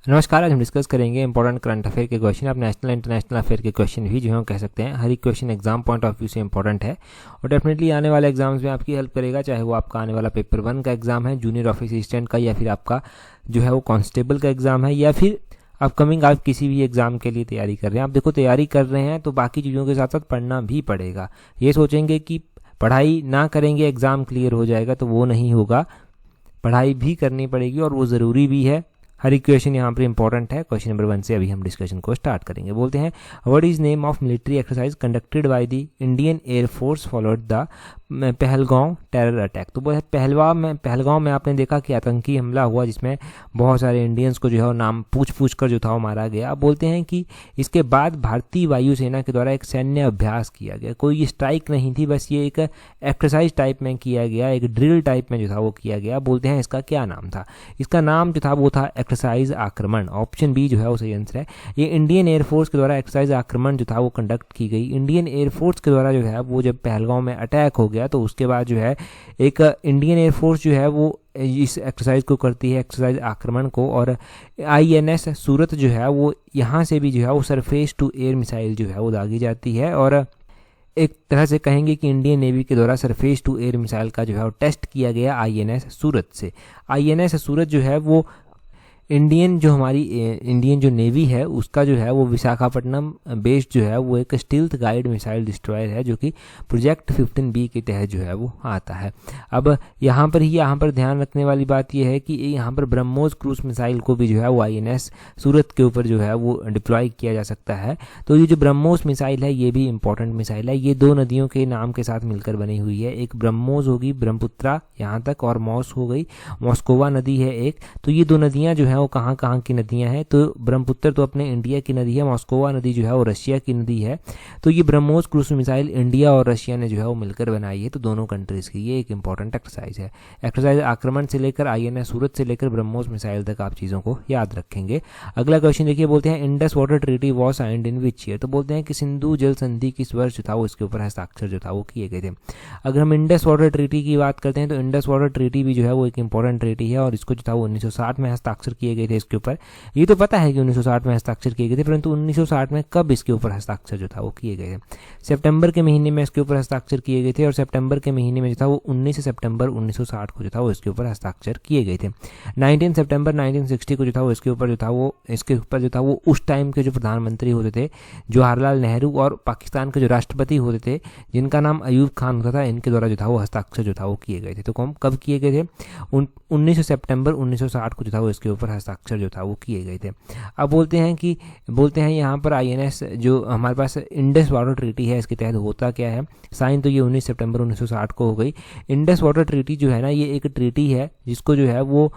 नमस्कार। आज हम डिस्कस करेंगे इंपॉर्टेंट करंट अफेयर के क्वेश्चन। आप नेशनल इंटरनेशनल अफेयर के क्वेश्चन भी जो है कह सकते हैं, हर एक question exam point of view से इंपॉर्टेंट है और डेफिनेटली आने वाले एग्जाम्स में आपकी हेल्प करेगा, चाहे वो आपका आने वाला पेपर 1 का एग्जाम है, जूनियर ऑफिस असिस्टेंट का, या फिर आपका जो है वो कांस्टेबल का एग्जाम है, या फिर अपकमिंग आप किसी भी एग्जाम के लिए तैयारी कर रहे हैं। आप देखो, तैयारी कर रहे हैं तो बाकी चीज़ों के साथ साथ पढ़ना भी पड़ेगा। ये सोचेंगे कि पढ़ाई ना करेंगे एग्ज़ाम क्लियर हो जाएगा, तो वो नहीं होगा। पढ़ाई भी करनी पड़ेगी और वो ज़रूरी भी है। हर एक क्वेश्चन यहाँ पर इंपॉर्टेंट है। क्वेश्चन नंबर 1 से अभी हम डिस्कशन को स्टार्ट करेंगे। बोलते हैं, what is name of military exercise conducted by the Indian air force followed the Pahalgam terror attack. तो वो है पहलगांव में आपने देखा कि आतंकी हमला हुआ, जिसमें बहुत सारे इंडियंस को जो है नाम पूछ कर जो था वो मारा गया। अब बोलते हैं कि इसके बाद भारतीय वायुसेना के द्वारा एक सैन्य अभ्यास किया गया। कोई स्ट्राइक नहीं थी, बस ये एक एक्सरसाइज टाइप में किया गया, एक ड्रिल टाइप में जो था वो किया गया। बोलते हैं इसका क्या नाम था। इसका नाम जो था वो था एक्सरसाइज आक्रमण। ऑप्शन बी जो है वो सही आंसर है। ये इंडियन एयरफोर्स के द्वारा एक्सरसाइज आक्रमण जो था वो कंडक्ट की गई। इंडियन एयरफोर्स के द्वारा जो है वो जब पहलगांव में अटैक हो गया तो उसके बाद जो है एक इंडियन एयरफोर्स जो है वो इस एक्सरसाइज को करती है, एक्सरसाइज आक्रमण को। और INS सूरत जो है वो यहाँ से भी जो है वो सरफेस टू एयर मिसाइल जो है वो दागी जाती है। और एक तरह से कहेंगे कि इंडियन नेवी के द्वारा सरफेस टू एयर मिसाइल का जो है वो टेस्ट किया गया INS सूरत से। INS सूरत जो है वो इंडियन जो नेवी है उसका जो है वो विशाखापट्टनम बेस्ड जो है वो एक स्टील्थ गाइड मिसाइल डिस्ट्रॉयर है, जो कि प्रोजेक्ट 15B के तहत जो है वो आता है। अब यहाँ पर ध्यान रखने वाली बात यह है कि यहाँ पर ब्रह्मोस क्रूज मिसाइल को भी जो है वो INS सूरत के ऊपर जो है वो डिप्लॉय किया जा सकता है। तो ये जो ब्रह्मोस मिसाइल है ये भी इंपॉर्टेंट मिसाइल है। ये दो नदियों के नाम के साथ मिलकर बनी हुई है। एक ब्रह्मोस होगी ब्रह्मपुत्रा यहाँ तक, और मॉस हो गई, मॉस्कोवा नदी है एक। तो ये दो नदियाँ जो है वो कहाँ की नदियां हैं। तो ब्रह्मपुत्र तो अपने इंडिया की नदी है, मॉस्कोवा नदी जो है वो रशिया की नदी है। तो ये ब्रह्मोस क्रूज मिसाइल इंडिया और रशिया ने जो है वो मिलकर बनाई है, तो दोनों कंट्रीज की ये एक इंपॉर्टेंट एक्सरसाइज है। एक्सरसाइज आक्रमण से लेकर INS सूरत से लेकर ब्रह्मोस मिसाइल तक आप चीज़ों को याद रखेंगे। अगला क्वेश्चन देखिए, बोलते हैं Indus water treaty was signed in which year. तो बोलते हैं कि सिंधु जल संधि किस वर्ष जो था वो इसके ऊपर हस्ताक्षर जो था वो किए गए थे। अगर हम इंडस वाटर ट्रीटी की बात करते हैं तो इंडस वाटर ट्रीटी भी जो है वो एक इंपॉर्टेंट ट्रीटी है और इसको जो था वो 1960 में हस्ताक्षर किए गए थे इसके ऊपर। ये तो पता है कि 1960 में हस्ताक्षर किए गए थे, परंतु 1960 में कब इसके ऊपर हस्ताक्षर जो था वो किए गए थे। सितंबर के महीने में इसके ऊपर हस्ताक्षर किए गए थे और सितंबर के महीने में जो था वो 19 सितंबर 1960 को जो था वो इसके ऊपर हस्ताक्षर किए गए थे। 19 सितंबर 1960 को जो था वो इसके ऊपर जो था वो उस टाइम के जो प्रधानमंत्री होते थे जवाहरलाल नेहरू और पाकिस्तान के जो राष्ट्रपति होते थे जिनका नाम अयूब खान होता था, इनके द्वारा जो था वो हस्ताक्षर जो था वो किए गए थे। तो कब किए गए थे? 19 सितंबर 1960 को जो था वो इसके ऊपर हस्ताक्षर जो था वो किए गए थे। अब बोलते हैं यहाँ पर INS जो हमारे पास इंडस वाटर ट्रीटी है इसके तहत होता क्या है। साइन तो ये 19 सितंबर 1960 को हो गई। इंडस वाटर ट्रीटी जो है ना, ये एक ट्रीटी है जिसको जो है वो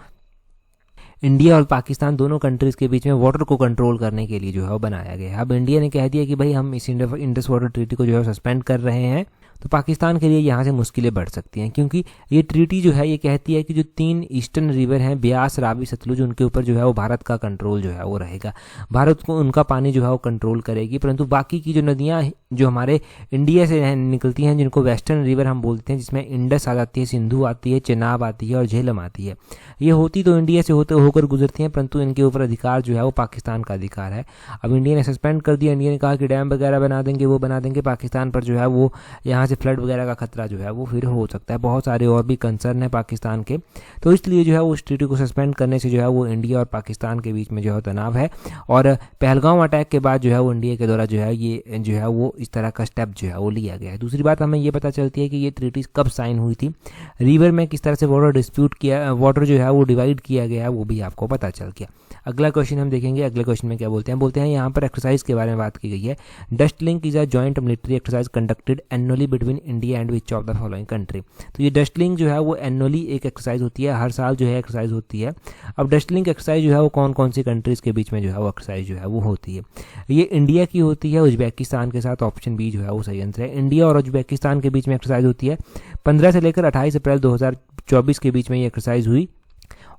इंडिया और पाकिस्तान दोनों कंट्रीज के बीच में वाटर को कंट्रोल करने के लिए जो है वो बनाया गया है। अब इंडिया ने कह दिया कि भाई हम इस इंडस वाटर ट्रीटी को जो है सस्पेंड कर रहे हैं, तो पाकिस्तान के लिए यहाँ से मुश्किलें बढ़ सकती हैं, क्योंकि ये ट्रीटी जो है ये कहती है कि जो 3 ईस्टर्न रिवर हैं, ब्यास, रावी, सतलुज, उनके ऊपर जो है वो भारत का कंट्रोल जो है वो रहेगा। भारत को उनका पानी जो है वो कंट्रोल करेगी, परंतु बाकी की जो नदियाँ जो हमारे इंडिया से निकलती हैं, जिनको वेस्टर्न रिवर हम बोलते हैं, जिसमें इंडस आ जाती है, सिंधु आती है, चेनाब आती है और झेलम आती है, ये होती तो इंडिया से होकर गुजरती हैं, परंतु इनके ऊपर अधिकार जो है वो पाकिस्तान का अधिकार है। अब इंडिया ने सस्पेंड कर दिया। इंडिया ने कहा कि डैम वगैरह बना देंगे, वो बना देंगे। पाकिस्तान पर जो है वो यहाँ से फ्लड वगैरह का खतरा जो है वो फिर हो सकता है। बहुत सारे और भी कंसर्न है पाकिस्तान के, तो इसलिए जो है वो उस ट्रीटी को सस्पेंड करने से जो है वो इंडिया और पाकिस्तान के बीच में जो है तनाव है। और पहलगांव अटैक के बाद जो है वो इंडिया के द्वारा जो है ये जो है वो इस तरह का स्टेप जो है वो लिया गया है। दूसरी बात हमें ये पता चलती है कि ये ट्रीटी कब साइन हुई थी, रिवर में किस तरह से वाटर जो है वो डिवाइड किया गया है, वो भी आपको पता चल गया। अगला क्वेश्चन हम देखेंगे। अगले क्वेश्चन में क्या बोलते हैं यहाँ पर एक्सरसाइज के बारे में बात की गई है। Dust link is a joint military exercise conducted annually between India and which of the following country. तो ये डस्ट लिंक जो है वो एनुअली एक एक्सरसाइज होती है, हर साल जो है एक्सरसाइज होती है। अब डस्ट लिंक एक्सरसाइज जो है वो कौन कौन सी कंट्रीज के बीच में जो है वो एक्सरसाइज जो है वो होती है। ये इंडिया की होती है उज्बेकिस्तान के साथ। ऑप्शन बी जो है वो सही आंसर है। इंडिया और उज्बेकिस्तान के बीच में एक्सरसाइज होती है। 15 से लेकर 28 अप्रैल 2024 के बीच में ये एक्सरसाइज हुई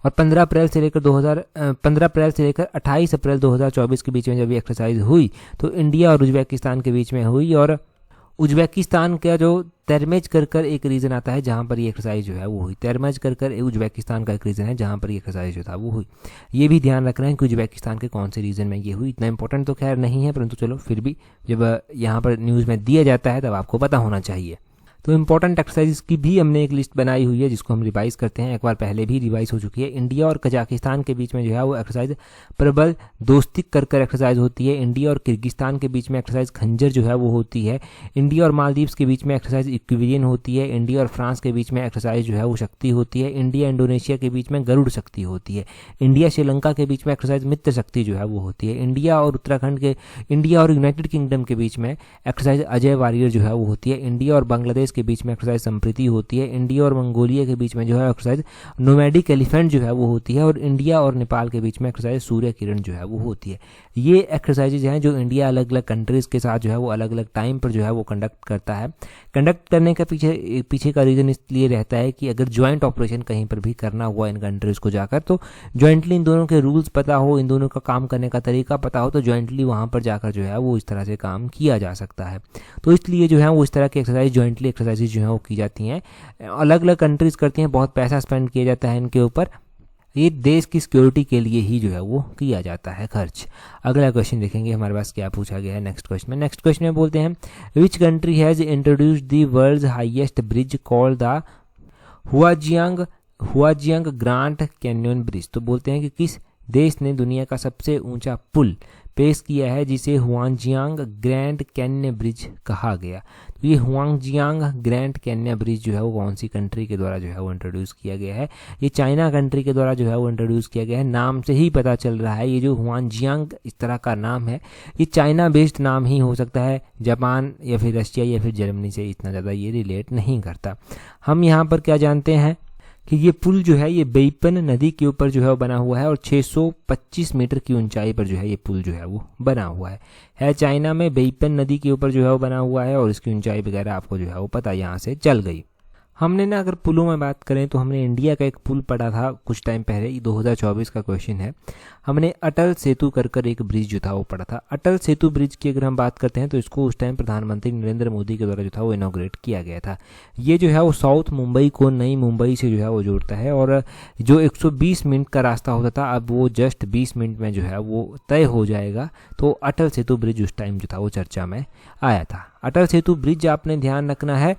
और 15 अप्रैल से लेकर 28 अप्रैल 2024 के बीच में जब ये एक्सरसाइज हुई तो इंडिया और उज्बेकिस्तान के बीच में हुई। और उज्बेकिस्तान का जो तेरमेज कर एक रीजन आता है जहाँ पर ये एक्सरसाइज जो है वो हुई। तेरमेज कर उज्बेकिस्तान का एक रीजन है जहाँ पर ये एक्सरसाइज जो था वो हुई। ये भी ध्यान रखना है कि उज्बेकिस्तान के कौन से रीजन में ये हुई। इतना इंपॉर्टेंट तो खैर नहीं है, परंतु चलो फिर भी जब यहाँ पर न्यूज़ में दिया जाता है तब आपको पता होना चाहिए। तो इंपॉर्टेंट एक्सरसाइज की भी हमने एक लिस्ट बनाई हुई है जिसको हम रिवाइज करते हैं। एक बार पहले भी रिवाइज हो चुकी है। इंडिया और कजाकिस्तान के बीच में जो है वो एक्सरसाइज प्रबल दोस्ती कर एक्सरसाइज होती है। इंडिया और किर्गिस्तान के बीच में एक्सरसाइज खंजर जो है वो होती है। इंडिया और मालदीव्स के बीच में एक्सरसाइज इक्विलियन होती है। इंडिया और फ्रांस के बीच में एक्सरसाइज जो है वो शक्ति होती है। इंडिया इंडोनेशिया के बीच में गरुड़ शक्ति होती है। इंडिया श्रीलंका के बीच में एक्सरसाइज मित्र शक्ति जो है वो होती है। इंडिया और यूनाइटेड किंगडम के बीच में एक्सरसाइज अजय वारियर जो है वो होती है। इंडिया और बांग्लादेश के बीच में एक्सरसाइज संप्रीति होती है। इंडिया और मंगोलिया के बीच में जो है एक्सरसाइज नोमैडिक एलिफेंट जो है वो होती है। और इंडिया और नेपाल के बीच में एक्सरसाइज सूर्य किरण जो है वो होती है। ये एक्सरसाइजेज हैं जो इंडिया अलग अलग कंट्रीज के साथ जो है वो अलग अलग टाइम पर जो है वो कंडक्ट करता है। कंडक्ट करने का पीछे का रीजन इसलिए रहता है कि अगर ज्वाइंट ऑपरेशन कहीं पर भी करना हुआ इन कंट्रीज को जाकर तो ज्वाइंटली इन दोनों के रूल्स पता हो, इन दोनों का काम करने का तरीका पता हो, तो ज्वाइंटली वहाँ पर जाकर जो है वो इस तरह से काम किया जा सकता है। तो इसलिए जो है वो इस तरह की एक्सरसाइज ज्वाइंटली एक्सरसाइजेज जो है वो की जाती हैं। अलग अलग कंट्रीज करती हैं, बहुत पैसा स्पेंड किया जाता है इनके ऊपर। ये देश की सिक्योरिटी के लिए ही जो है वो किया जाता है खर्च। अगला क्वेश्चन देखेंगे हमारे पास क्या पूछा गया है नेक्स्ट क्वेश्चन में बोलते हैं which country has introduced the world's highest bridge called the Huajiang grand canyon bridge. तो बोलते हैं कि किस देश ने दुनिया का सबसे ऊंचा पुल पेश किया है जिसे हुआंगजियांग ग्रैंड कैन्यन ब्रिज कहा गया। तो ये हुआंगजियांग ग्रैंड कैन्यन ब्रिज जो है वो कौन सी कंट्री के द्वारा जो है वो इंट्रोड्यूस किया गया है? ये चाइना कंट्री के द्वारा जो है वो इंट्रोड्यूस किया गया है। नाम से ही पता चल रहा है ये जो हुआंगजियांग इस तरह का नाम है ये चाइना बेस्ड नाम ही हो सकता है। जापान या फिर रशिया या फिर जर्मनी से इतना ज़्यादा ये रिलेट नहीं करता। हम यहाँ पर क्या जानते हैं कि ये पुल जो है ये बेइपन नदी के ऊपर जो है वो बना हुआ है और 625 मीटर की ऊंचाई पर जो है ये पुल जो है वो बना हुआ है चाइना में। बेइपन नदी के ऊपर जो है वो बना हुआ है और इसकी ऊंचाई वगैरह आपको जो है वो पता यहाँ से चल गई। हमने ना अगर पुलों में बात करें तो हमने इंडिया का एक पुल पढ़ा था कुछ टाइम पहले, 2024 का क्वेश्चन है। हमने अटल सेतु कर एक ब्रिज जो था वो पढ़ा था। अटल सेतु ब्रिज की अगर हम बात करते हैं तो इसको उस टाइम प्रधानमंत्री नरेंद्र मोदी के द्वारा जो था वो इनॉग्रेट किया गया था। ये जो है वो साउथ मुंबई को नई मुंबई से जो है वो जोड़ता है और जो 120 मिनट का रास्ता होता था अब वो जस्ट 20 मिनट में जो है वो तय हो जाएगा। तो अटल सेतु ब्रिज उस टाइम जो था वो चर्चा में आया था। अटल सेतु ब्रिज आपने ध्यान रखना है।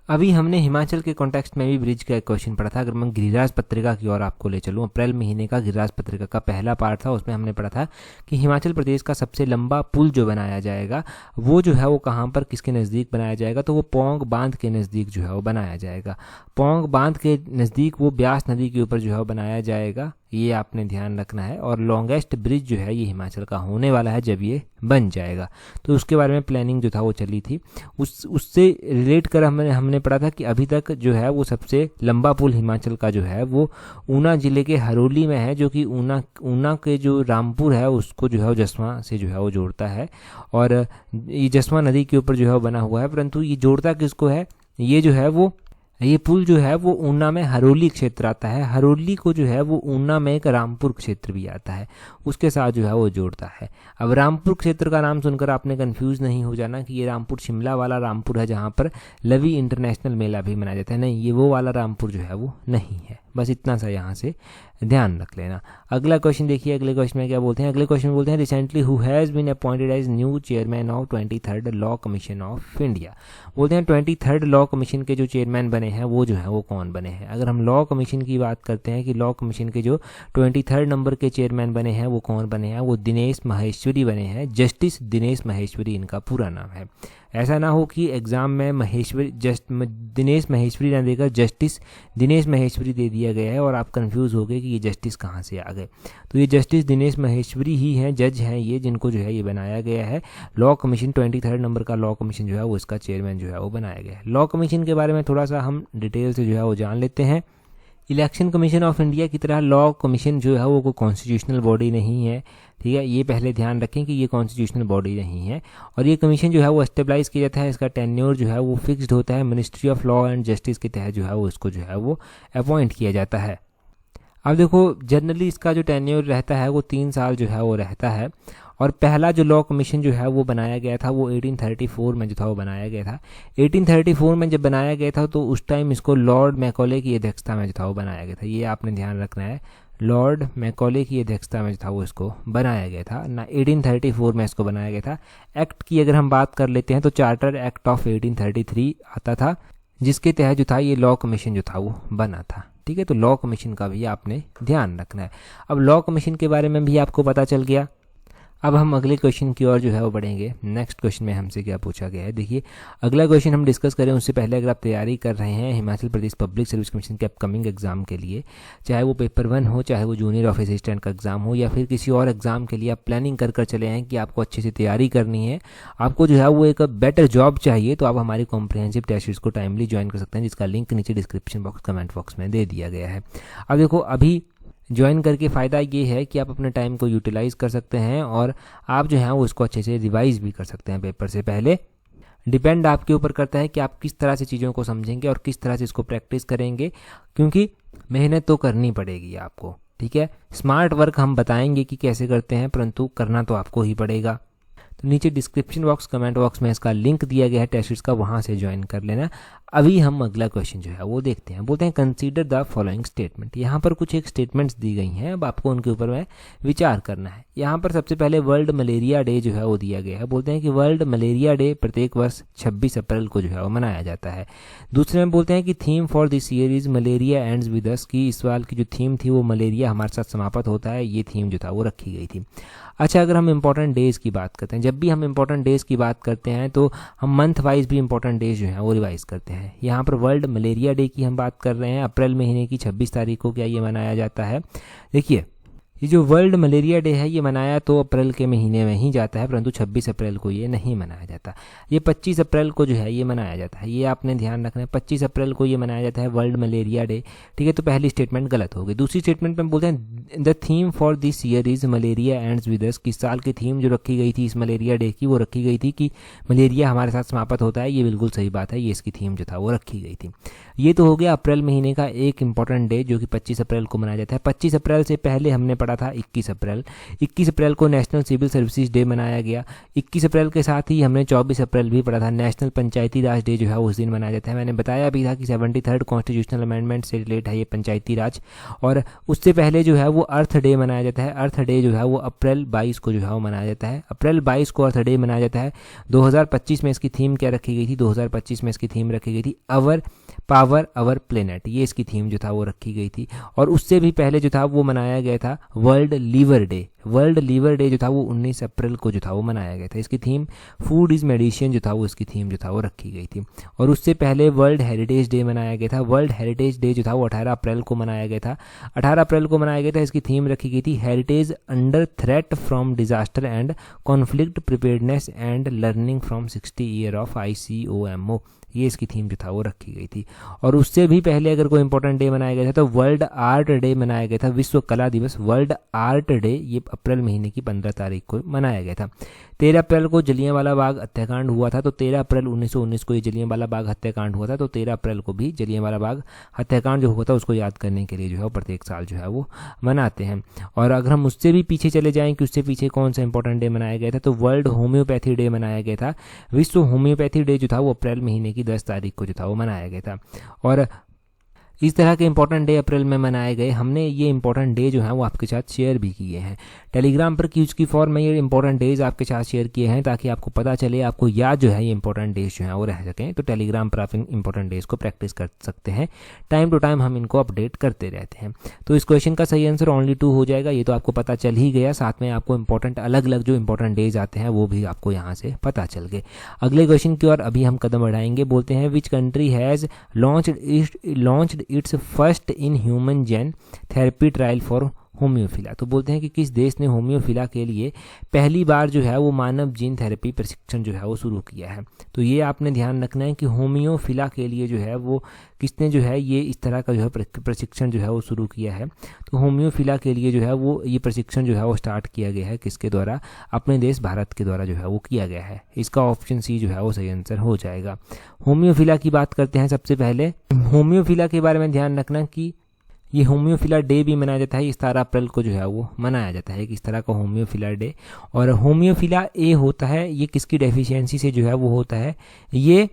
अभी हमने हिमाचल के कॉन्टेक्स्ट में भी ब्रिज का एक क्वेश्चन पढ़ा था। अगर मैं गिरिराज पत्रिका की ओर आपको ले चलूँ, अप्रैल महीने का गिरिराज पत्रिका का पहला पार्ट था, उसमें हमने पढ़ा था कि हिमाचल प्रदेश का सबसे लंबा पुल जो बनाया जाएगा वो जो है वो कहाँ पर किसके नज़दीक बनाया जाएगा, तो वो पौंग बांध के नज़दीक जो है वो बनाया जाएगा। पौंग बांध के नज़दीक वो ब्यास नदी के ऊपर जो है वो बनाया जाएगा, ये आपने ध्यान रखना है। और लॉन्गेस्ट ब्रिज जो है ये हिमाचल का होने वाला है जब ये बन जाएगा। तो उसके बारे में प्लानिंग जो था वो चली थी। उससे रिलेट कर हमने पढ़ा था कि अभी तक जो है वो सबसे लंबा पुल हिमाचल का जो है वो ऊना जिले के हरोली में है, जो कि ऊना के जो रामपुर है उसको जो है वो जसवां से जो है वो जोड़ता है। और ये जसवां नदी के ऊपर जो है वो बना हुआ है, परंतु ये जोड़ता किसको है, ये जो है वो ये पुल जो है वो ऊना में हरोली क्षेत्र आता है। हरोली को जो है वो ऊना में एक रामपुर क्षेत्र भी आता है, उसके साथ जो है वो जोड़ता है। अब रामपुर क्षेत्र का नाम सुनकर आपने कंफ्यूज नहीं हो जाना कि ये रामपुर शिमला वाला रामपुर है जहाँ पर लवी इंटरनेशनल मेला भी मनाया जाता है। नहीं, ये वो वाला रामपुर जो है वो नहीं है। बस इतना सा यहाँ से ध्यान रख लेना। अगला क्वेश्चन देखिए, अगले क्वेश्चन में क्या बोलते हैं। अगले क्वेश्चन में बोलते हैं recently who has been appointed as new chairman of 23rd law commission of India. बोलते हैं 23rd लॉ कमीशन के जो चेयरमैन बने हैं वो जो है वो कौन बने हैं। अगर हम लॉ कमीशन की बात करते हैं कि लॉ कमीशन के जो 23rd नंबर के चेयरमैन बने हैं वो कौन बने हैं, वो दिनेश माहेश्वरी बने हैं। जस्टिस दिनेश माहेश्वरी इनका पूरा नाम है। ऐसा ना हो कि एग्जाम में दिनेश माहेश्वरी ना देकर जस्टिस दिनेश माहेश्वरी दे दिया गया है और आप कंफ्यूज हो गए कि ये जस्टिस कहाँ से आ गए। तो ये जस्टिस दिनेश माहेश्वरी ही हैं, जज हैं ये, जिनको जो है ये बनाया गया है। लॉ कमीशन 23rd नंबर का लॉ कमीशन जो है वो इसका चेयरमैन जो है वो बनाया गया है। लॉ कमीशन के बारे में थोड़ा सा हम डिटेल से जो है वो जान लेते हैं। इलेक्शन कमीशन ऑफ इंडिया की तरह लॉ कमीशन जो है वो कोई कॉन्स्टिट्यूशनल बॉडी नहीं है, ठीक है। ये पहले ध्यान रखें कि ये कॉन्स्टिट्यूशनल बॉडी नहीं है। और ये कमीशन जो है वो एस्टेब्लाइज किया जाता है, इसका टेन्योर जो है वो फिक्स्ड होता है। Ministry of law and justice के तहत जो है वो इसको जो है वो अपॉइंट किया जाता है। अब देखो जनरली इसका जो टेन्योर रहता है वो 3 साल जो है वो रहता है। और पहला जो लॉ कमीशन जो है वो बनाया गया था वो 1834 में जो था वो बनाया गया था। 1834 में जब बनाया गया था तो उस टाइम इसको लॉर्ड मैकॉले की अध्यक्षता में जो था वो बनाया गया था। ये आपने ध्यान रखना है, लॉर्ड मैकॉले की अध्यक्षता में जो था वो इसको बनाया गया था ना, 1834 में इसको बनाया गया था। एक्ट की अगर हम बात कर लेते हैं तो चार्टर एक्ट ऑफ 1833 आता था, जिसके तहत जो था ये लॉ कमीशन जो था वो बना था। ठीक है, तो लॉ कमीशन का भी आपने ध्यान रखना है। अब लॉ कमीशन के बारे में भी आपको पता चल गया। अब हम अगले क्वेश्चन की ओर जो है वो बढ़ेंगे। नेक्स्ट क्वेश्चन में हमसे क्या पूछा गया है, देखिए अगला क्वेश्चन हम डिस्कस करें उससे पहले अगर आप तैयारी कर रहे हैं Himachal Pradesh public service commission के अपकमिंग एग्जाम के लिए, चाहे वो पेपर 1 हो, चाहे वो जूनियर ऑफिस असिस्टेंट का एग्जाम हो, या फिर किसी और एग्जाम के लिए आप प्लानिंग कर चले हैं कि आपको अच्छे से तैयारी करनी है, आपको जो है वो एक बेटर जॉब चाहिए, तो आप हमारी कॉम्प्रिहेंसिव टेस्ट सीरीज को टाइमली ज्वाइन कर सकते हैं, जिसका लिंक नीचे डिस्क्रिप्शन बॉक्स कमेंट बॉक्स में दे दिया गया है। अब देखो अभी ज्वाइन करके फ़ायदा ये है कि आप अपने टाइम को यूटिलाइज़ कर सकते हैं और आप जो है वो उसको अच्छे से रिवाइज भी कर सकते हैं पेपर से पहले। डिपेंड आपके ऊपर करता है कि आप किस तरह से चीज़ों को समझेंगे और किस तरह से इसको प्रैक्टिस करेंगे, क्योंकि मेहनत तो करनी पड़ेगी आपको। ठीक है, स्मार्ट वर्क हम बताएंगे कि कैसे करते हैं, परंतु करना तो आपको ही पड़ेगा। तो नीचे डिस्क्रिप्शन बॉक्स कमेंट बॉक्स में इसका लिंक दिया गया है टेस्ट सीरीज का, वहाँ से ज्वाइन कर लेना। अभी हम अगला क्वेश्चन जो है वो देखते हैं। बोलते हैं कंसीडर द फॉलोइंग स्टेटमेंट। यहाँ पर कुछ एक स्टेटमेंट्स दी गई हैं, अब आपको उनके ऊपर में विचार करना है। यहाँ पर सबसे पहले वर्ल्ड मलेरिया डे जो है वो दिया गया है। बोलते हैं कि वर्ल्ड मलेरिया डे प्रत्येक वर्ष 26 अप्रैल को जो है वो मनाया जाता है। दूसरे में बोलते हैं कि theme for this year is malaria ends with us, की इस साल की जो थीम थी वो मलेरिया हमारे साथ समाप्त होता है, ये थीम जो था वो रखी गई थी। अच्छा, अगर हम इंपॉर्टेंट डेज़ की बात करते हैं, जब भी हम इंपॉर्टेंट डेज़ की बात करते हैं तो हम मंथ वाइज भी इंपॉर्टेंट डेज जो हैं वो रिवाइज करते हैं। यहाँ पर वर्ल्ड मलेरिया डे की हम बात कर रहे हैं, अप्रैल महीने की 26 तारीख को क्या ये मनाया जाता है। देखिए ये जो वर्ल्ड मलेरिया डे है ये मनाया तो अप्रैल के महीने में ही जाता है, परंतु 26 अप्रैल को ये नहीं मनाया जाता। ये 25 अप्रैल को जो है ये मनाया जाता है, ये आपने ध्यान रखना है। 25 अप्रैल को ये मनाया जाता है वर्ल्ड मलेरिया डे। ठीक है, तो पहली स्टेटमेंट गलत हो गई। दूसरी स्टेटमेंट में बोलते हैं the theme for this year is malaria ends with us, किस साल की थीम जो रखी गई थी इस मलेरिया डे की वो रखी गई थी कि मलेरिया हमारे साथ समाप्त होता है। ये बिल्कुल सही बात है, ये इसकी थीम जो था वो रखी गई थी। ये तो हो गया अप्रैल महीने का एक इंपॉर्टेंट डे जो कि 25 अप्रैल को मनाया जाता है। 25 अप्रैल से पहले हमने पढ़ा था 21 अप्रैल। 21 अप्रैल को नेशनल सिविल सर्विसेज डे मनाया गया। 21 अप्रैल के साथ ही हमने 24 अप्रैल भी पढ़ा था, नेशनल पंचायती राज डे जो है उस दिन मनाया जाता है। मैंने बताया भी था कि 73rd कॉन्स्टिट्यूशनल अमेंडमेंट से रिलेट है ये पंचायती राज। और उससे पहले जो है वो अर्थ डे मनाया जाता है। अर्थ डे जो है वो अप्रैल 22 को जो है वो मनाया जाता है। अप्रैल 22 को अर्थ डे मनाया जाता है। 2025 में इसकी थीम क्या रखी गई थी, 2025 में इसकी थीम रखी गई थी अवर पावर अवर प्लेनेट, ये इसकी थीम जो था वो रखी गई थी। और उससे भी पहले जो था वो मनाया गया था world liver day. World liver day जो था वो 19 अप्रैल को जो था वो मनाया गया था। इसकी थीम फूड इज मेडिसिन जो था वो इसकी थीम जो था वो रखी गई थी। और उससे पहले वर्ल्ड हेरिटेज डे मनाया गया था। वर्ल्ड हेरिटेज डे जो था वो 18 अप्रैल को मनाया गया था। 18 अप्रैल को मनाया गया था। इसकी थीम रखी गई थी heritage under threat from disaster and conflict preparedness and learning from 60 year of ICOMO, ये इसकी थीम जो था वो रखी गई थी। और उससे भी पहले अगर कोई इंपॉर्टेंट डे मनाया गया था तो वर्ल्ड आर्ट डे मनाया गया था, विश्व कला दिवस। वर्ल्ड आर्ट डे ये अप्रैल महीने की 15 तारीख को मनाया गया था। 13 अप्रैल को जलियांवाला बाग हत्याकांड हुआ था, तो 13 अप्रैल 1919 को ये जलियांवाला बाग हत्याकांड हुआ था, तो 13 अप्रैल को भी जलियांवाला बाग हत्याकांड जो हुआ था उसको याद करने के लिए जो है प्रत्येक साल जो है वो मनाते हैं। और अगर हम उससे भी पीछे चले जाएं कि उससे पीछे कौन सा इंपॉर्टेंट डे मनाया गया था, तो वर्ल्ड होम्योपैथी डे मनाया गया था। विश्व होम्योपैथी डे जो था वो अप्रैल महीने की 10 तारीख को जो था वो मनाया गया था। और इस तरह के इंपॉर्टेंट डे अप्रैल में मनाए गए। हमने ये इंपॉर्टेंट डे जो है वो आपके साथ शेयर भी किए हैं टेलीग्राम पर, क्यूज की फॉर्म में ये इंपॉर्टेंट डेज आपके साथ शेयर किए हैं ताकि आपको पता चले, आपको याद जो है ये इंपॉर्टेंट डेज जो है वो रह सकें। तो टेलीग्राम पर आप इंपॉर्टेंट डेज को प्रैक्टिस कर सकते हैं। टाइम टू टाइम हम इनको अपडेट करते रहते हैं। तो इस क्वेश्चन का सही आंसर ओनली 2 हो जाएगा, ये तो आपको पता चल ही गया। साथ में आपको इंपॉर्टेंट अलग अलग जो इंपॉर्टेंट डेज आते हैं वो भी आपको यहाँ से पता चल गए। अगले क्वेश्चन की ओर अभी हम कदम बढ़ाएंगे। बोलते हैं which country has launched its first in human gene therapy trial for haemophilia. तो बोलते हैं कि किस देश ने होम्योफिला के लिए पहली बार जो है वो मानव जीन थेरेपी प्रशिक्षण जो है वो शुरू किया है। तो ये आपने ध्यान रखना है कि होम्योफिला के लिए जो है वो किसने जो है ये इस तरह का जो है प्रशिक्षण जो है वो शुरू किया है। तो होम्योफिला के लिए जो है वो ये प्रशिक्षण जो है वो स्टार्ट किया गया है किसके द्वारा, अपने देश भारत के द्वारा जो है वो किया गया है। इसका ऑप्शन सी जो है वो सही आंसर हो जाएगा। होम्योफिला की बात करते हैं। सबसे पहले होम्योफिला के बारे में ध्यान रखना कि ये होम्योफिला डे भी मनाया जाता है, 17 अप्रैल को जो है वो मनाया जाता है, इस तरह का होम्योफिला डे। और होम्योफिला ए होता है, ये किसकी डेफिशिएंसी से जो है वो होता है, ये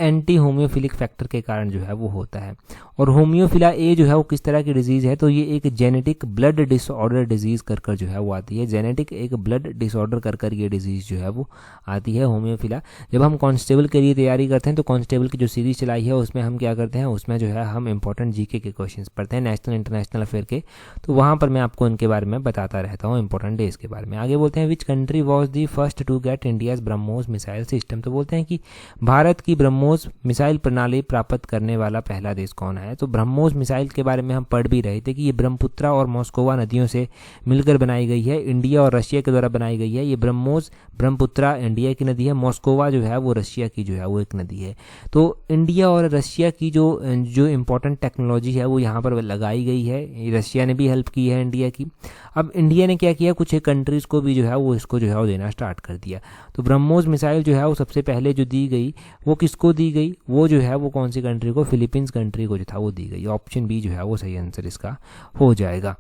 एंटी होम्योफिलिक फैक्टर के कारण जो है वो होता है। और होम्योफिला ए जो है वो किस तरह की डिजीज़ है, तो ये एक जेनेटिक ब्लड डिसऑर्डर डिजीज़ कर जो है वो आती है, जेनेटिक एक ब्लड डिसऑर्डर कर ये डिजीज़ जो है वो आती है होम्योफिला। जब हम कांस्टेबल के लिए तैयारी करते हैं तो कांस्टेबल की जो सीरीज़ चलाई है उसमें हम क्या करते हैं, उसमें जो है हम इंपॉर्टेंट जीके के क्वेश्चंस पढ़ते हैं, नेशनल इंटरनेशनल अफेयर के, तो वहाँ पर मैं आपको इनके बारे में बताता रहता हूँ, इंपॉर्टेंट डेज के बारे में। आगे बोलते हैं, which country was the first to get India's BrahMos missile system, तो बोलते हैं कि भारत की ब्रह्मोस मिसाइल प्रणाली प्राप्त करने वाला पहला देश कौन है। तो ब्रह्मोस मिसाइल के बारे में हम पढ़ भी रहे थे कि ये ब्रह्मपुत्रा और मॉस्कोवा नदियों से मिलकर बनाई गई है, इंडिया और रशिया के द्वारा बनाई गई है। ये ब्रह्मपुत्रा इंडिया की नदी है, मॉस्कोवा जो है वो रशिया की जो है वो एक नदी है। तो इंडिया और रशिया की जो इम्पोर्टेंट टेक्नोलॉजी है वो यहाँ पर लगाई गई है, रशिया ने भी हेल्प की है इंडिया की। अब इंडिया ने क्या किया, कुछ एक कंट्रीज़ को भी जो है वो इसको जो है वो देना स्टार्ट कर दिया। तो ब्रह्मोस मिसाइल जो है वो सबसे पहले जो दी गई वो किसको दी गई, वो जो है वो कौन सी कंट्री को, फिलीपींस कंट्री को जो था वो दी गई। ऑप्शन बी जो है वो सही आंसर इसका हो जाएगा।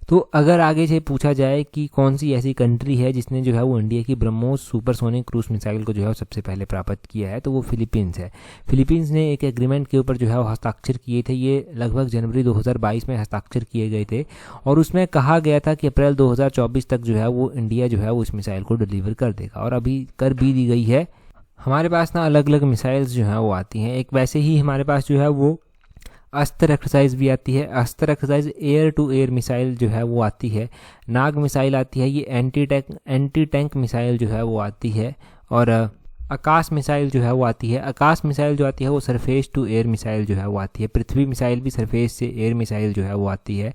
तो अगर आगे से पूछा जाए कि कौन सी ऐसी कंट्री है जिसने जो है वो इंडिया की ब्रह्मोस सुपरसोनिक क्रूज मिसाइल को जो है वो सबसे पहले प्राप्त किया है, तो वो फिलीपींस है। फिलीपींस ने एक एग्रीमेंट के ऊपर जो है वो हस्ताक्षर किए थे, ये लगभग जनवरी 2022 में हस्ताक्षर किए गए थे, और उसमें कहा गया था कि अप्रैल 2024 तक जो है वो इंडिया जो है वो इस मिसाइल को डिलीवर कर देगा, और अभी कर भी दी गई है। हमारे पास ना अलग अलग मिसाइल्स जो हैं वो आती हैं, एक वैसे ही हमारे पास जो है वो अस्त्र एक्सरसाइज भी आती है, Astra exercise air to air missile जो है वो आती है, नाग मिसाइल आती है, ये एंटी टैंक मिसाइल जो है वो आती है, और आकाश मिसाइल जो है वो आती है। आकाश मिसाइल जो आती है वो सरफेस टू एयर मिसाइल जो है वो आती है, पृथ्वी मिसाइल भी सरफेस से एयर मिसाइल जो है वो आती है।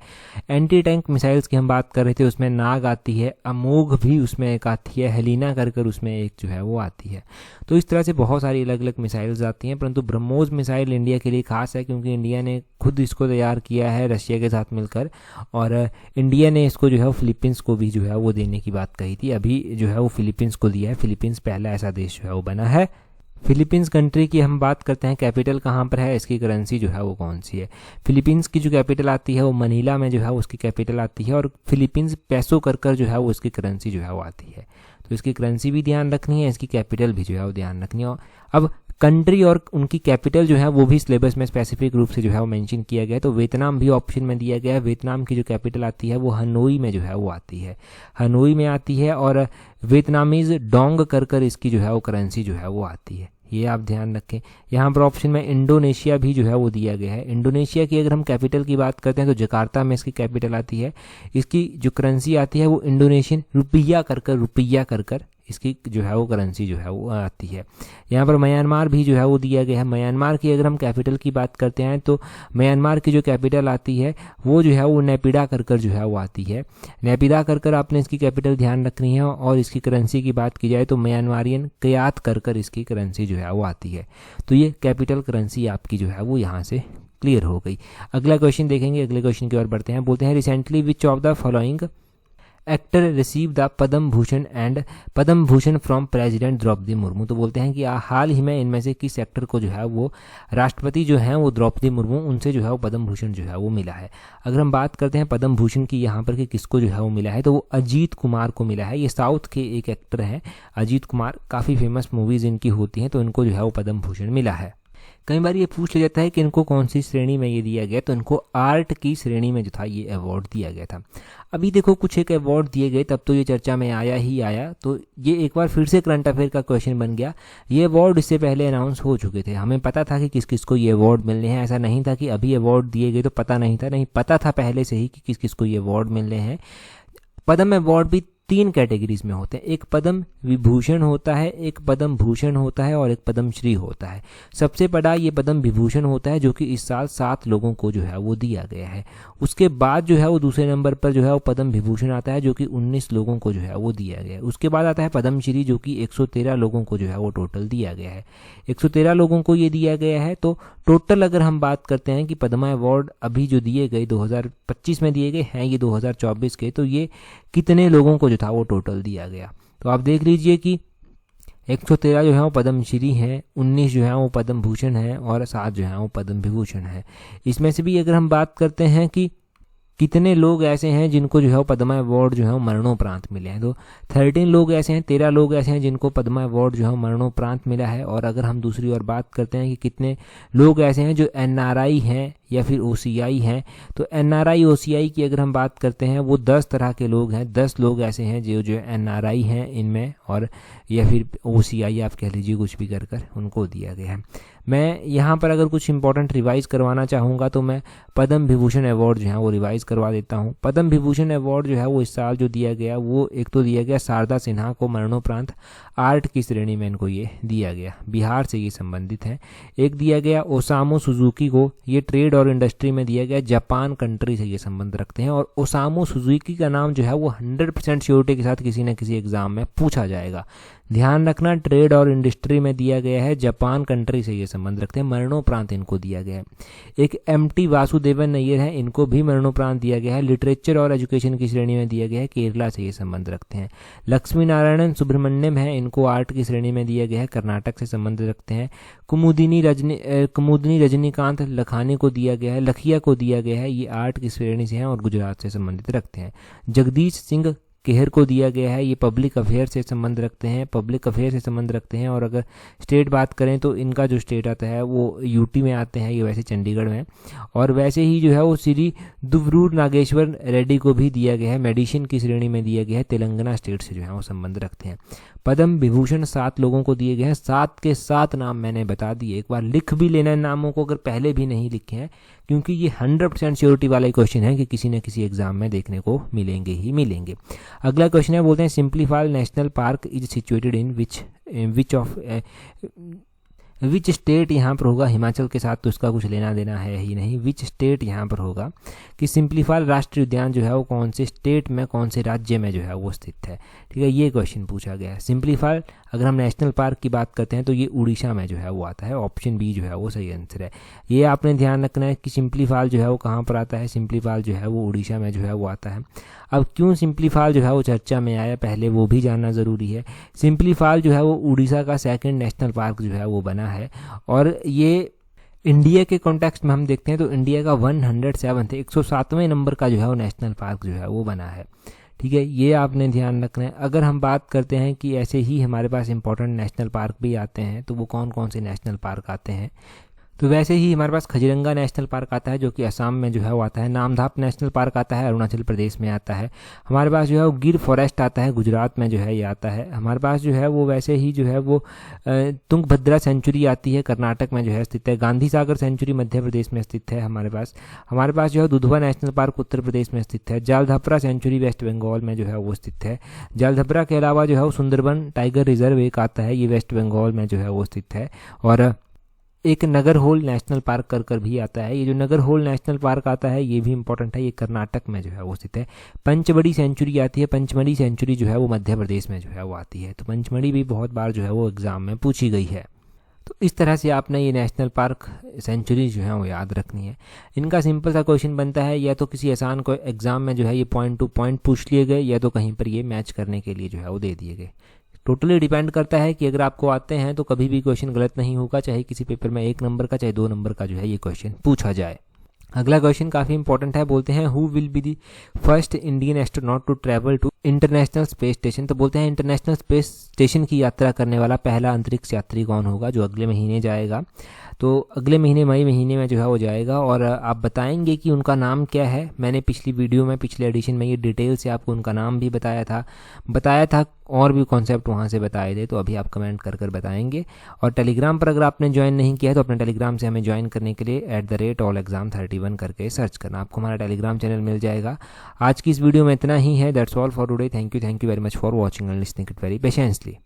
एंटी टैंक मिसाइल्स की हम बात कर रहे थे, उसमें नाग आती है, अमोघ भी उसमें एक आती है, हेलिना कर उसमें एक जो है वो आती है। तो इस तरह से बहुत सारी अलग अलग मिसाइल्स आती हैं, परंतु ब्रह्मोस मिसाइल इंडिया के लिए खास है क्योंकि इंडिया ने खुद इसको तैयार किया है रशिया के साथ मिलकर, और इंडिया ने इसको जो है वो फिलीपींस को भी जो है वो देने की बात कही थी, अभी जो है वो फिलीपींस को दिया है। फिलीपींस पहला ऐसा देश जो है वो बना है। फिलीपींस कंट्री की हम बात करते हैं, कैपिटल कहाँ पर है, इसकी करेंसी जो है वो कौन सी है। फिलीपींस की जो कैपिटल आती है वो मनीला में जो है उसकी कैपिटल आती है, और फिलीपींस पैसो कर जो है वो इसकी करेंसी जो है वो आती है। तो इसकी करेंसी भी ध्यान रखनी है, इसकी कैपिटल भी जो है वो ध्यान रखनी है। अब कंट्री और उनकी कैपिटल जो है वो भी सिलेबस में स्पेसिफिक रूप से जो है वो मेंशन किया गया है। तो वियतनाम भी ऑप्शन में दिया गया है, वियतनाम की जो कैपिटल आती है वो हनोई में जो है वो आती है, हनोई में आती है, और वियतनामीज डोंग कर इसकी जो है वो करेंसी जो है वो आती है, ये आप ध्यान रखें। यहाँ पर ऑप्शन में इंडोनेशिया भी जो है वो दिया गया है। इंडोनेशिया की अगर हम कैपिटल की बात करते हैं तो जकार्ता में इसकी कैपिटल आती है, इसकी जो करेंसी आती है वो इंडोनेशियन रुपया कर इसकी जो है वो करेंसी जो है वो आती है। यहाँ पर म्यांमार भी जो है वो दिया गया है। म्यांमार की अगर हम कैपिटल की बात करते हैं तो म्यांमार की जो कैपिटल आती है वो जो है वो नेपिडा कर जो है वो आती है, नेपिडा कर आपने इसकी कैपिटल ध्यान रखनी है। और इसकी करेंसी की बात की जाए तो म्यांमारियन कयात कर इसकी करेंसी जो है वो आती है। तो ये कैपिटल करेंसी आपकी जो है वो यहाँ से क्लियर हो गई। अगला क्वेश्चन देखेंगे, अगले क्वेश्चन की ओर बढ़ते हैं। बोलते हैं, recently which of the following actor receive the Padma Bhushan from president Droupadi Murmu. तो बोलते हैं कि हाल ही में इनमें से किस एक्टर को जो है वो राष्ट्रपति जो है वो द्रौपदी मुर्मू उनसे जो है वो पद्म भूषण जो है वो मिला है। अगर हम बात करते हैं पद्म भूषण की यहाँ पर कि किसको जो है वो मिला है, तो वो अजीत कुमार को मिला है। ये साउथ के एक एक्टर हैं अजीत कुमार, काफ़ी फेमस मूवीज़ इनकी होती हैं, तो इनको जो है वो पद्म भूषण मिला है। कई बार ये पूछ लिया जाता है कि इनको कौन सी श्रेणी में ये दिया गया, तो इनको आर्ट की श्रेणी में जो था ये अवार्ड दिया गया था। अभी देखो कुछ एक अवार्ड दिए गए तब तो ये चर्चा में आया, तो ये एक बार फिर से करंट अफेयर का क्वेश्चन बन गया। ये अवार्ड इससे पहले अनाउंस हो चुके थे, हमें पता था कि किस किस को ये अवार्ड मिलने हैं, ऐसा नहीं था कि अभी अवार्ड दिए गए तो पता नहीं था, नहीं पता था पहले से ही कि किस किस को ये अवार्ड मिलने हैं। पद्म अवार्ड भी 3 कैटेगरीज में होते हैं, एक पद्म विभूषण होता है, एक पद्म भूषण होता है और एक पद्मश्री होता है। सबसे बड़ा ये पद्म विभूषण होता है जो कि इस साल 7 लोगों को जो है वो दिया गया है। उसके बाद जो है वो दूसरे नंबर पर जो है वो पद्म विभूषण आता है जो कि 19 लोगों को जो है वो दिया गया है। उसके बाद आता है पद्मश्री जो कि 113 लोगों को जो है वो टोटल दिया गया है, 113 लोगों को ये दिया गया है। तो टोटल अगर हम बात करते हैं कि पद्मा अवार्ड अभी जो दिए गए 2025 में दिए गए हैं ये 2024 के, तो ये कितने लोगों को जो था वो टोटल दिया गया। तो आप देख लीजिए कि 113 जो है वो पद्मश्री हैं, 19 जो है वो पद्म भूषण है और 7 जो है वो पद्म विभूषण है। इसमें से भी अगर हम बात करते हैं कि कितने लोग ऐसे हैं जिनको जो है वो पद्मा अवार्ड जो है वो मरणोपरांत मिले हैं, तो 13 लोग ऐसे हैं, 13 लोग ऐसे हैं जिनको पद्मा अवार्ड जो है मरणोपरांत मिला है। और अगर हम दूसरी ओर बात करते हैं कि कितने लोग ऐसे हैं जो NRI हैं या फिर OCI हैं, तो NRI OCI की अगर हम बात करते हैं वो 10 तरह के लोग हैं। 10 लोग ऐसे हैं जो NRI हैं इनमें, और या फिर OCI आप कह लीजिए, कुछ भी कर उनको दिया गया है। मैं यहाँ पर अगर कुछ इंपॉर्टेंट रिवाइज करवाना चाहूँगा तो मैं पद्म विभूषण अवार्ड जो है वो रिवाइज करवा देता हूँ। पद्म विभूषण अवार्ड जो है वो इस साल जो दिया गया वो एक तो दिया गया शारदा सिन्हा को मरणोपरांत आर्ट की श्रेणी में इनको ये दिया गया, बिहार से ये संबंधित हैं। एक दिया गया ओसामू सुजुकी को, ये ट्रेड और इंडस्ट्री में दिया गया, जापान कंट्री से ये संबंध रखते हैं। और ओसामू सुजुकी का नाम जो है वो 100% श्योरिटी के साथ किसी न किसी एग्जाम में पूछा जाएगा। ध्यान रखना, ट्रेड और इंडस्ट्री में दिया गया है, जापान कंट्री से ये संबंध रखते हैं, मरणोपरांत इनको दिया गया है। एक MT वासुदेवन अय्यर है, इनको भी मरणोपरांत दिया गया है, लिटरेचर और एजुकेशन की श्रेणी में दिया गया है, केरला से ये संबंध रखते हैं। लक्ष्मी नारायणन सुब्रमण्यम है, इनको आर्ट की श्रेणी में दिया गया है, कर्नाटक से संबंध रखते हैं। कुमुदिनी रजनीकांत लखानी को दिया गया है, लखिया को दिया गया है, ये आर्ट की श्रेणी से हैं और गुजरात से संबंधित रखते हैं। जगदीश सिंह केहर को दिया गया है, ये पब्लिक अफेयर से संबंध रखते हैं। और अगर स्टेट बात करें तो इनका जो स्टेट आता है वो UT में आते हैं, ये वैसे चंडीगढ़ में। और वैसे ही जो है वो श्री दुवरूर नागेश्वर रेड्डी को भी दिया गया है, मेडिसिन की श्रेणी में दिया गया है, तेलंगाना स्टेट से जो है वो संबंध रखते हैं। पद्म विभूषण 7 लोगों को दिए गए हैं, 7 के 7 नाम मैंने बता दिए, एक बार लिख भी लेना नामों को अगर पहले भी नहीं लिखे हैं, क्योंकि ये 100% श्योरिटी वाला क्वेश्चन है कि किसी न किसी एग्जाम में देखने को मिलेंगे ही मिलेंगे। अगला क्वेश्चन है, बोलते हैं simplify national park is situated in which state यहाँ पर होगा। हिमाचल के साथ तो इसका कुछ लेना देना है ही नहीं, विच स्टेट यहाँ पर होगा कि सिंप्लीफाई राष्ट्रीय उद्यान जो है वो कौन से स्टेट में, कौन से राज्य में जो है वो स्थित है। ठीक है, ये क्वेश्चन पूछा गया है। सिंप्लीफाई अगर हम नेशनल पार्क की बात करते हैं तो ये उड़ीसा में जो है वो आता है, ऑप्शन बी जो है वो सही आंसर है। ये आपने ध्यान रखना है कि सिंप्लीफाई जो है वो कहाँ पर आता है, सिंप्लीफाई जो है वो उड़ीसा में जो है वो आता है। अब क्यों सिंप्लीफाई जो है वो चर्चा में आया, पहले वो भी जानना ज़रूरी है। सिंप्लीफाई जो है वो उड़ीसा का 2nd नेशनल पार्क जो है वो बना है, और ये इंडिया के कॉन्टेक्स्ट में हम देखते हैं तो इंडिया का 107वें नंबर का जो है वो नेशनल पार्क जो है वो बना है। ठीक है, ये आपने ध्यान रखना है। अगर हम बात करते हैं कि ऐसे ही हमारे पास इंपॉर्टेंट नेशनल पार्क भी आते हैं, तो वो कौन कौन से नेशनल पार्क आते हैं, तो वैसे ही हमारे पास खजरंगा नेशनल पार्क आता है जो कि असम में जो है वो आता है। नामधाप नेशनल पार्क आता है, अरुणाचल प्रदेश में आता है। हमारे पास जो है वो गिर फॉरेस्ट आता है, गुजरात में जो है ये आता है। हमारे पास जो है वो वैसे ही जो है वो तुंगभद्रा सेंचुरी आती है, कर्नाटक में जो है स्थित है। गांधी सागर सेंचुरी मध्य प्रदेश में स्थित है। हमारे पास जो है दुधवा नेशनल पार्क उत्तर प्रदेश में स्थित है। जालधपरा सेंचुरी वेस्ट बंगाल में जो है वो स्थित है। जालधपरा के अलावा जो है वो सुंदरबन टाइगर रिजर्व एक आता है, ये वेस्ट बंगाल में जो है वो स्थित है। और एक नगरहोल नेशनल पार्क कर भी आता है। ये जो नगरहोल नेशनल पार्क आता है ये भी इंपॉर्टेंट है, ये कर्नाटक में जो है वो स्थित है। पंचमढ़ी सेंचुरी आती है, पंचमढ़ी सेंचुरी जो है वो मध्य प्रदेश में जो है वो आती है। तो पंचमढ़ी भी बहुत बार जो है वो एग्जाम में पूछी गई है। तो इस तरह से आपने ये नेशनल पार्क सेंचुरी जो है वो याद रखनी है। इनका सिंपल सा क्वेश्चन बनता है, या तो किसी आसान को एग्जाम में जो है ये पॉइंट टू पॉइंट पूछ लिए गए, या तो कहीं पर ये मैच करने के लिए जो है वो दे दिए गए। टोटली डिपेंड करता है कि अगर आपको आते हैं तो कभी भी क्वेश्चन गलत नहीं होगा, चाहे किसी पेपर में 1 नंबर का चाहे 2 नंबर का जो है ये क्वेश्चन पूछा जाए। अगला क्वेश्चन काफ़ी इंपॉर्टेंट है, बोलते हैं who will be the first Indian astronaut to travel to international space station. तो बोलते हैं इंटरनेशनल स्पेस स्टेशन की यात्रा करने वाला पहला अंतरिक्ष यात्री कौन होगा, जो अगले महीने जाएगा। तो अगले महीने मई महीने में जो है वो जाएगा, और आप बताएंगे कि उनका नाम क्या है। मैंने पिछली वीडियो में, पिछले एडिशन में ये डिटेल से आपको उनका नाम भी बताया था और भी कॉन्सेप्ट वहाँ से बताए थे, तो अभी आप कमेंट कर बताएंगे। और टेलीग्राम पर अगर आपने ज्वाइन नहीं किया है तो अपने टेलीग्राम से हमें ज्वाइन करने के लिए @allexam31 करके सर्च करना, आपको हमारा टेलीग्राम चैनल मिल जाएगा। आज की इस वीडियो में इतना ही है। That's all for today. Thank you very much for watching and listening it very patiently.